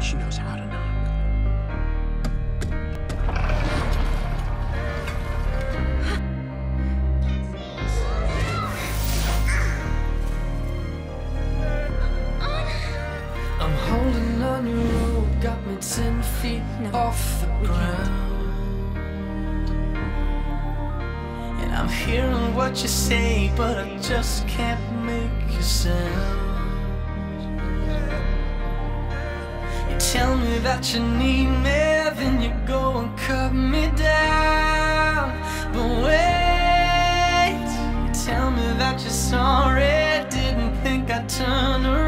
She knows how to knock. I'm holding on your rope, got me 10 feet off the ground. And I'm hearing what you say, but I just can't make a sound. You tell me that you need me, then you go and cut me down. But wait, you tell me that you're sorry, didn't think I'd turn around.